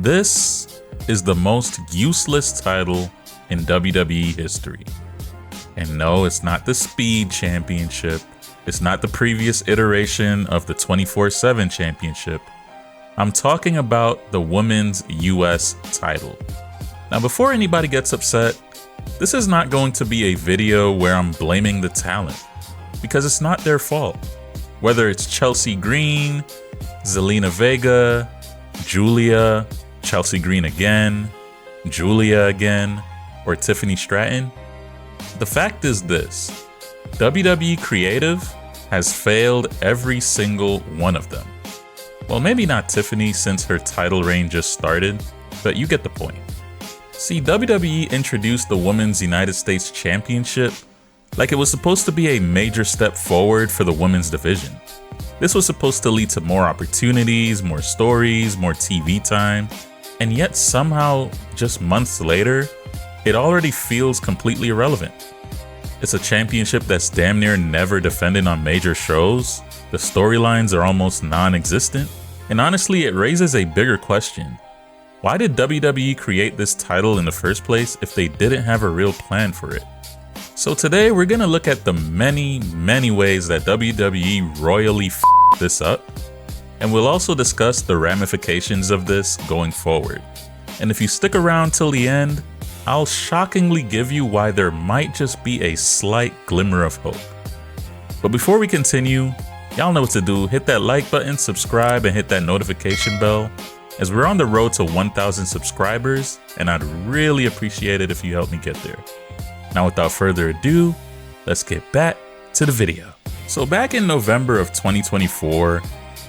This is the most useless title in WWE history. And no, it's not the Speed Championship. It's not the previous iteration of the 24/7 Championship. I'm talking about the Women's US title. Now, before anybody gets upset, this is not going to be a video where I'm blaming the talent, because it's not their fault. Whether it's Chelsea Green, Zelina Vega, Giulia, Chelsea Green again, Giulia again, or Tiffany Stratton, the fact is this: WWE Creative has failed every single one of them. Well, maybe not Tiffany since her title reign just started, but you get the point. See, WWE introduced the Women's United States Championship like it was supposed to be a major step forward for the women's division. This was supposed to lead to more opportunities, more stories, more TV time, and yet somehow, just months later, it already feels completely irrelevant. It's a championship that's damn near never defended on major shows, the storylines are almost non-existent, and honestly, it raises a bigger question. Why did WWE create this title in the first place if they didn't have a real plan for it? So today we're gonna look at the many ways that WWE royally f***ed this up, and we'll also discuss the ramifications of this going forward. And if you stick around till the end, I'll shockingly give you why there might just be a slight glimmer of hope. But before we continue, y'all know what to do. Hit that like button, subscribe, and hit that notification bell, as we're on the road to 1,000 subscribers, and I'd really appreciate it if you help me get there. Now, without further ado, let's get back to the video. So back in November of 2024,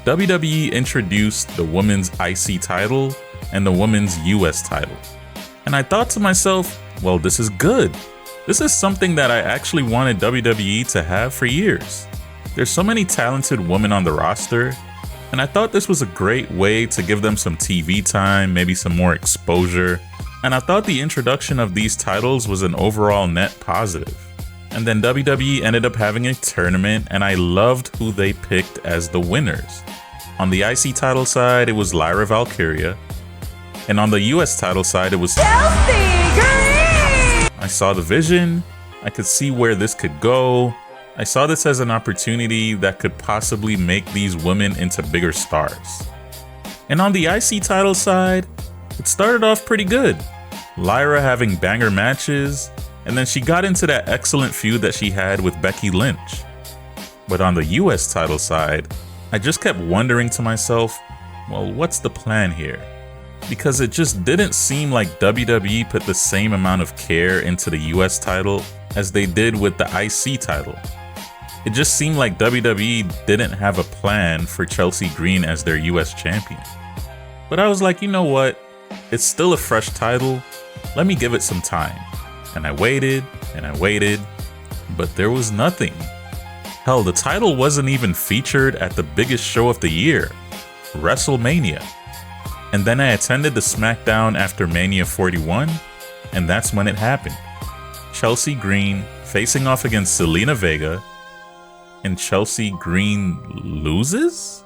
WWE introduced the Women's IC title and the Women's US title. And I thought to myself, well, this is good. This is something that I actually wanted WWE to have for years. There's so many talented women on the roster, and I thought this was a great way to give them some TV time, maybe some more exposure. And I thought the introduction of these titles was an overall net positive. And then WWE ended up having a tournament, and I loved who they picked as the winners. On the IC title side, it was Lyra Valkyria. And on the US title side, it was Chelsea Green! I saw the vision. I could see where this could go. I saw this as an opportunity that could possibly make these women into bigger stars. And on the IC title side, it started off pretty good. Lyra having banger matches, and then she got into that excellent feud that she had with Becky Lynch. But on the US title side, I just kept wondering to myself, well, what's the plan here? Because it just didn't seem like WWE put the same amount of care into the US title as they did with the IC title. It just seemed like WWE didn't have a plan for Chelsea Green as their US champion. But I was like, you know what? It's still a fresh title. Let me give it some time. And I waited, but there was nothing. Hell, the title wasn't even featured at the biggest show of the year, WrestleMania. And then I attended the SmackDown after Mania 41, and that's when it happened. Chelsea Green facing off against Zelina Vega, and Chelsea Green loses?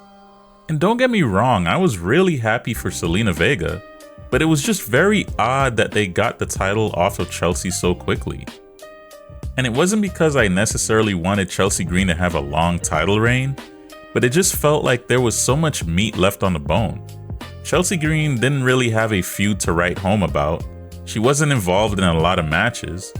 And don't get me wrong, I was really happy for Zelina Vega, but it was just very odd that they got the title off of Chelsea so quickly. And it wasn't because I necessarily wanted Chelsea Green to have a long title reign, but it just felt like there was so much meat left on the bone. Chelsea Green didn't really have a feud to write home about. She wasn't involved in a lot of matches.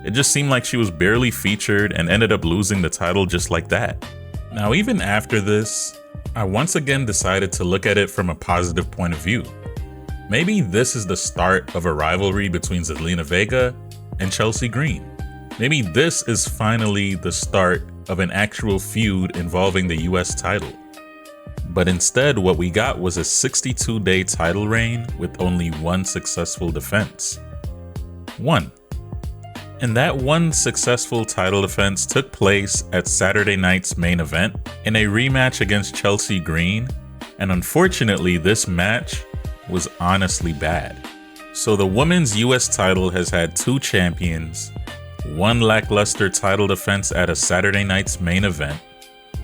It just seemed like she was barely featured and ended up losing the title just like that. Now, even after this, I once again decided to look at it from a positive point of view. Maybe this is the start of a rivalry between Zelina Vega and Chelsea Green. Maybe this is finally the start of an actual feud involving the US title. But instead, what we got was a 62-day title reign with only one successful defense. One. And that one successful title defense took place at Saturday night's main event in a rematch against Chelsea Green, and unfortunately this match was honestly bad. So the women's US title has had two champions, one lackluster title defense at a Saturday night's main event,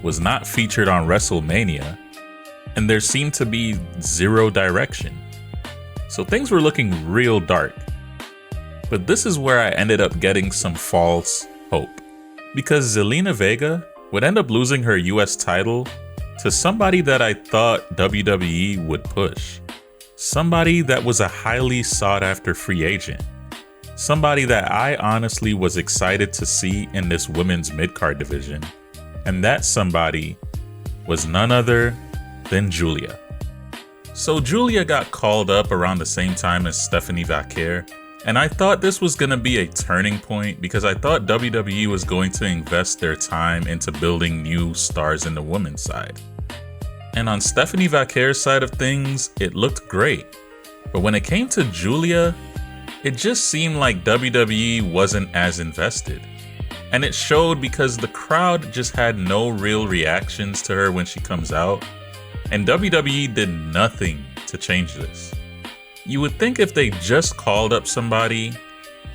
was not featured on WrestleMania, and there seemed to be zero direction. So things were looking real dark. But this is where I ended up getting some false hope. Because Zelina Vega would end up losing her US title to somebody that I thought WWE would push. Somebody that was a highly sought after free agent. Somebody that I honestly was excited to see in this women's mid-card division. And that somebody was none other than Giulia. So Giulia got called up around the same time as Stephanie Vega, and I thought this was going to be a turning point because I thought WWE was going to invest their time into building new stars in the women's side. And on Stephanie Vega's side of things, it looked great. But when it came to Giulia, it just seemed like WWE wasn't as invested. And it showed because the crowd just had no real reactions to her when she comes out. And WWE did nothing to change this. You would think if they just called up somebody,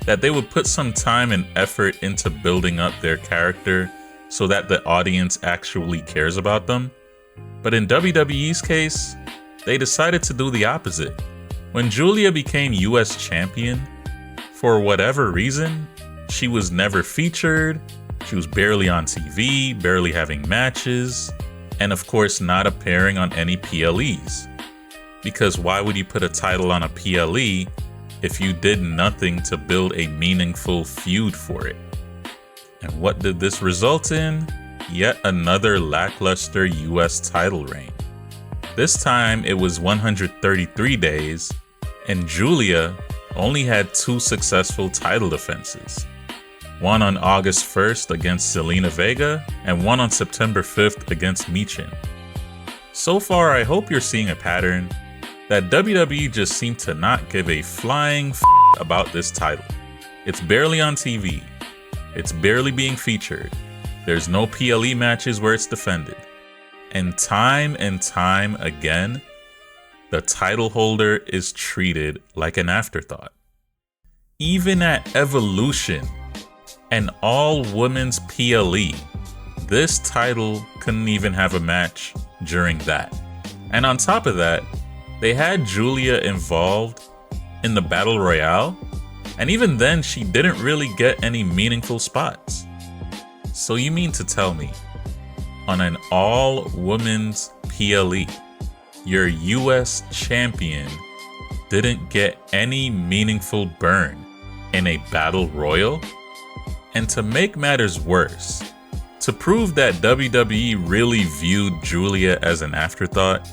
that they would put some time and effort into building up their character so that the audience actually cares about them. But in WWE's case, they decided to do the opposite. When Giulia became US champion, for whatever reason, she was never featured, she was barely on TV, barely having matches, and of course not appearing on any PLEs. Because why would you put a title on a PLE if you did nothing to build a meaningful feud for it? And what did this result in? Yet another lackluster US title reign. This time it was 133 days, and Giulia only had 2 successful title defenses. One on August 1st against Zelina Vega, and one on September 5th against Michin. So far, I hope you're seeing a pattern that WWE just seemed to not give a flying about this title. It's barely on TV. It's barely being featured. There's no PLE matches where it's defended. And time again, the title holder is treated like an afterthought. Even at Evolution, an all-women's PLE, this title couldn't even have a match during that. And on top of that, they had Giulia involved in the Battle Royale, and even then she didn't really get any meaningful spots. So you mean to tell me, on an all-women's PLE, your US champion didn't get any meaningful burn in a Battle Royal? And to make matters worse, to prove that WWE really viewed Giulia as an afterthought,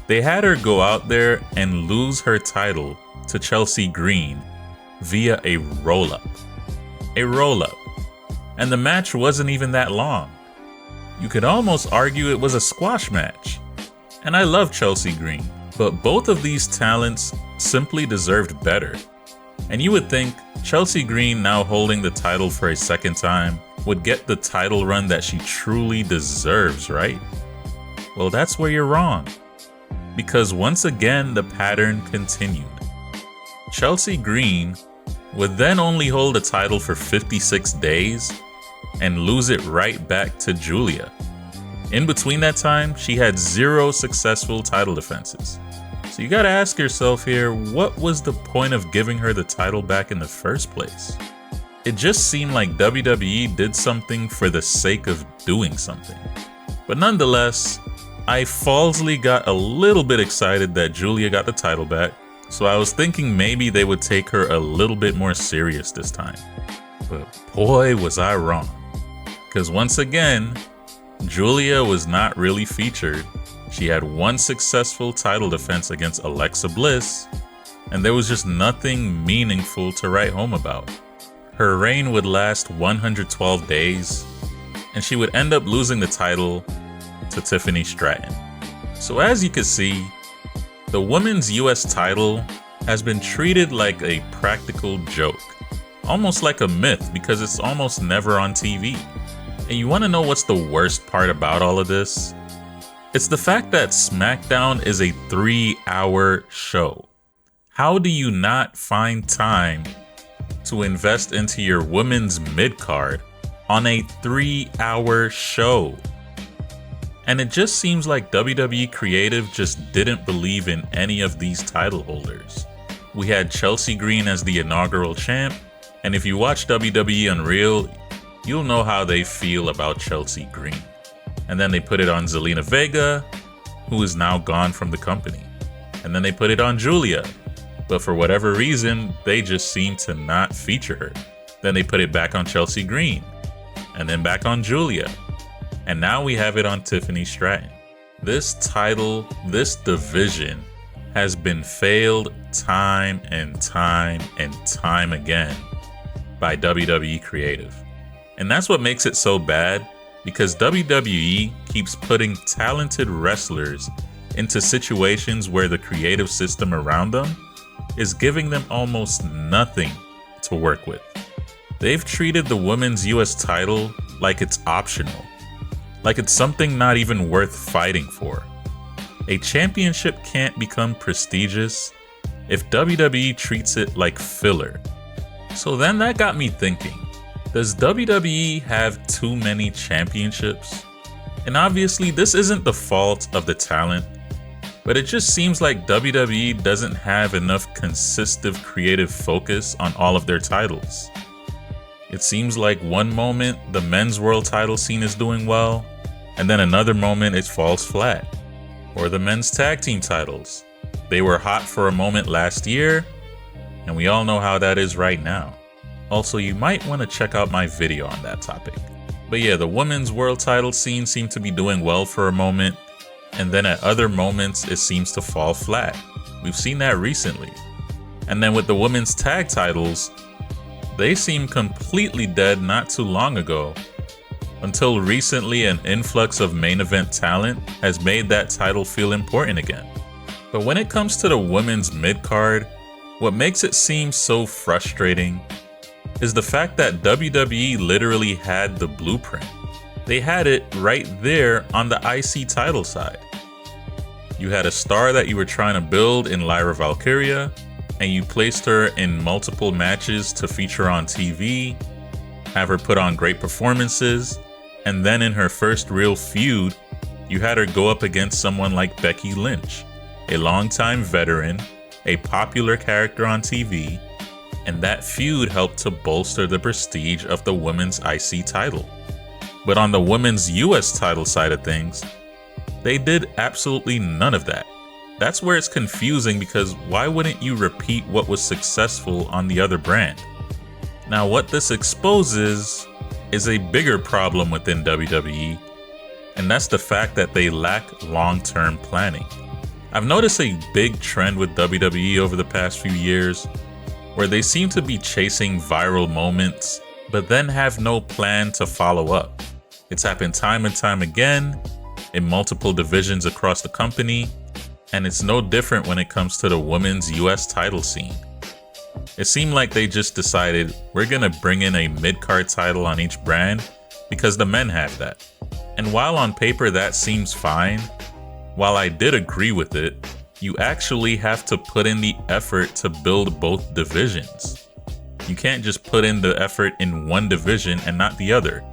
they had her go out there and lose her title to Chelsea Green via a roll-up. A roll-up. And the match wasn't even that long. You could almost argue it was a squash match. And I love Chelsea Green, but both of these talents simply deserved better. And you would think Chelsea Green, now holding the title for a second time, would get the title run that she truly deserves, right? Well, that's where you're wrong. Because once again, the pattern continued. Chelsea Green would then only hold the title for 56 days and lose it right back to Giulia. In between that time, she had 0 successful title defenses. So you gotta ask yourself here, what was the point of giving her the title back in the first place? It just seemed like WWE did something for the sake of doing something. But nonetheless, I falsely got a little bit excited that Giulia got the title back, so I was thinking maybe they would take her a little bit more serious this time. But boy, was I wrong. Because once again, Giulia was not really featured. She had 1 successful title defense against Alexa Bliss, and there was just nothing meaningful to write home about. Her reign would last 112 days, and she would end up losing the title to Tiffany Stratton. So as you can see, the women's US title has been treated like a practical joke, almost like a myth because it's almost never on TV. And you want to know what's the worst part about all of this? It's the fact that SmackDown is a 3-hour show. How do you not find time to invest into your women's mid-card on a 3-hour show? And it just seems like WWE Creative just didn't believe in any of these title holders. We had Chelsea Green as the inaugural champ, and if you watch WWE Unreal, you'll know how they feel about Chelsea Green. And then they put it on Zelina Vega, who is now gone from the company. And then they put it on Giulia, but for whatever reason, they just seem to not feature her. Then they put it back on Chelsea Green, and then back on Giulia. And now we have it on Tiffany Stratton. This title, this division, has been failed time and time and time again by WWE Creative. And that's what makes it so bad, because WWE keeps putting talented wrestlers into situations where the creative system around them is giving them almost nothing to work with. They've treated the women's US title like it's optional, like it's something not even worth fighting for. A championship can't become prestigious if WWE treats it like filler. So then that got me thinking, does WWE have too many championships? And obviously this isn't the fault of the talent, but it just seems like WWE doesn't have enough consistent creative focus on all of their titles. It seems like one moment the men's world title scene is doing well, and then another moment it falls flat. Or the men's tag team titles. They were hot for a moment last year, and we all know how that is right now. Also, you might want to check out my video on that topic. But yeah, the women's world title scene seemed to be doing well for a moment, and then at other moments it seems to fall flat. We've seen that recently. And then with the women's tag titles, they seemed completely dead not too long ago, until recently an influx of main event talent has made that title feel important again. But when it comes to the women's mid-card, what makes it seem so frustrating is the fact that WWE literally had the blueprint. They had it right there on the IC title side. You had a star that you were trying to build in Lyra Valkyria, and you placed her in multiple matches to feature on TV, have her put on great performances, and then in her first real feud, you had her go up against someone like Becky Lynch, a longtime veteran, a popular character on TV, and that feud helped to bolster the prestige of the women's IC title. But on the women's US title side of things, they did absolutely none of that. That's where it's confusing, because why wouldn't you repeat what was successful on the other brand? Now, what this exposes is a bigger problem within WWE, and that's the fact that they lack long-term planning. I've noticed a big trend with WWE over the past few years, where they seem to be chasing viral moments, but then have no plan to follow up. It's happened time and time again in multiple divisions across the company, and it's no different when it comes to the women's US title scene. It seemed like they just decided, we're gonna bring in a mid-card title on each brand because the men have that. And while on paper that seems fine, while I did agree with it, you actually have to put in the effort to build both divisions. You can't just put in the effort in one division and not the other.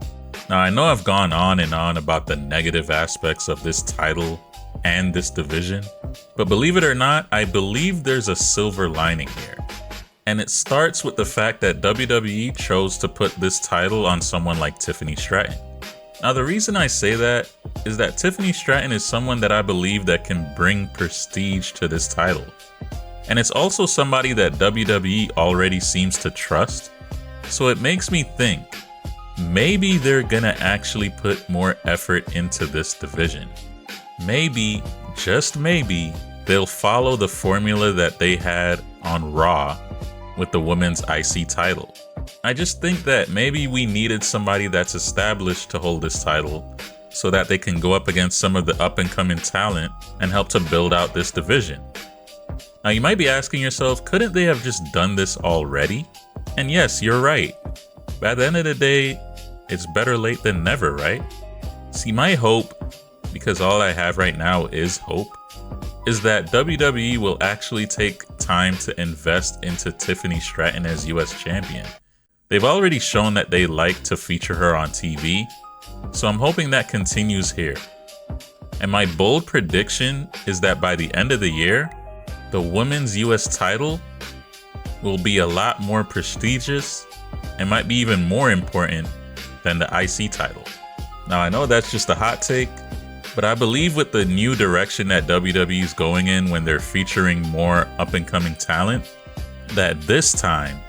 Now, I know I've gone on and on about the negative aspects of this title and this division, but believe it or not, I believe there's a silver lining here. And it starts with the fact that WWE chose to put this title on someone like Tiffany Stratton. Now, the reason I say that is that Tiffany Stratton is someone that I believe that can bring prestige to this title. And it's also somebody that WWE already seems to trust. So it makes me think, maybe they're gonna actually put more effort into this division. Maybe, just maybe, they'll follow the formula that they had on Raw with the women's IC title. I just think that maybe we needed somebody that's established to hold this title so that they can go up against some of the up-and-coming talent and help to build out this division. Now, you might be asking yourself, couldn't they have just done this already? And yes, you're right. But at the end of the day, it's better late than never, right? See, my hope, because all I have right now is hope, is that WWE will actually take time to invest into Tiffany Stratton as US champion. They've already shown that they like to feature her on TV, so I'm hoping that continues here. And my bold prediction is that by the end of the year, the women's US title will be a lot more prestigious and might be even more important than the IC title. Now, I know that's just a hot take, but I believe with the new direction that WWE is going in when they're featuring more up-and-coming talent, that this time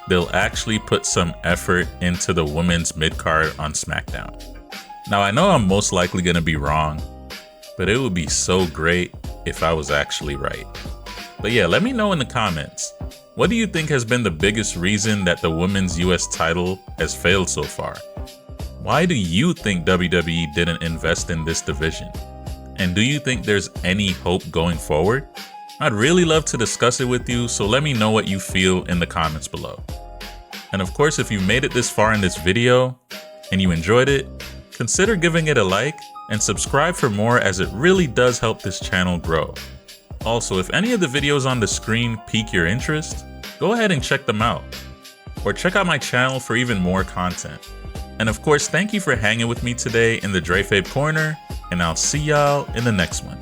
they'll actually put some effort into the women's mid-card on SmackDown. Now, I know I'm most likely going to be wrong, but it would be so great if I was actually right. But yeah, let me know in the comments, what do you think has been the biggest reason that the women's US title has failed so far? Why do you think WWE didn't invest in this division? And do you think there's any hope going forward? I'd really love to discuss it with you, so let me know what you feel in the comments below. And of course, if you made it this far in this video and you enjoyed it, consider giving it a like and subscribe for more, as it really does help this channel grow. Also, if any of the videos on the screen pique your interest, go ahead and check them out. Or check out my channel for even more content. And of course, thank you for hanging with me today in the Dre Fabe Corner, and I'll see y'all in the next one.